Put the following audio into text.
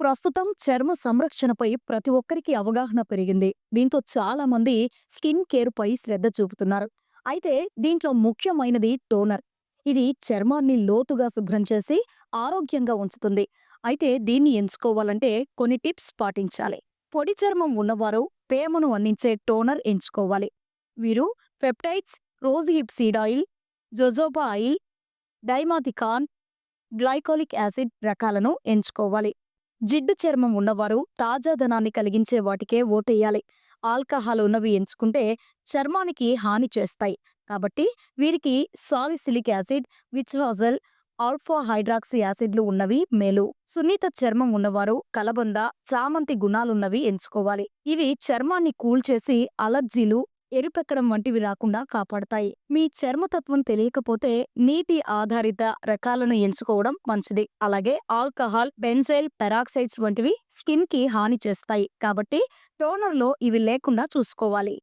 ప్రస్తుతం చర్మ సంరక్షణపై ప్రతి ఒక్కరికి అవగాహన పెరిగింది. దీంతో చాలా మంది స్కిన్ కేర్ పై శ్రద్ధ చూపుతున్నారు. అయితే దీంట్లో ముఖ్యమైనది టోనర్. ఇది చర్మాన్ని లోతుగా శుభ్రం చేసి ఆరోగ్యంగా ఉంచుతుంది. అయితే దీన్ని ఎంచుకోవాలంటే కొన్ని టిప్స్ పాటించాలి. పొడి చర్మం ఉన్నవారు తేమను అందించే టోనర్ ఎంచుకోవాలి. వీరు peptides, rose hip seed oil, jojoba oil, dimethicone, glycolic acid రకాలను ఎంచుకోవాలి. జిడ్డు చర్మం ఉన్నవారు తాజాదనాన్ని కలిగించే వాటికే ఓటెయ్యాలి. ఆల్కహాల్ ఉన్నవి ఎంచుకుంటే చర్మానికి హాని చేస్తాయి. కాబట్టి వీరికి సాలిసిలిక్ యాసిడ్, విట్రాజల్, ఆల్ఫా హైడ్రాక్సీ యాసిడ్లు ఉన్నవి మేలు. సున్నిత చర్మం ఉన్నవారు కలబంద, చామంతి గుణాలున్నవి ఎంచుకోవాలి. ఇవి చర్మాన్ని కూల్ చేసి అలర్జీలు, ఎరుపెక్కడం వంటివి రాకుండా కాపాడతాయి. మీ చర్మతత్వం తెలియకపోతే నీటి ఆధారిత రకాలను ఎంచుకోవడం మంచిది. అలాగే ఆల్కహాల్, బెంజైల్ పెరాక్సైడ్స్ వంటివి స్కిన్ కి హాని చేస్తాయి. కాబట్టి టోనర్లో ఇవి లేకుండా చూసుకోవాలి.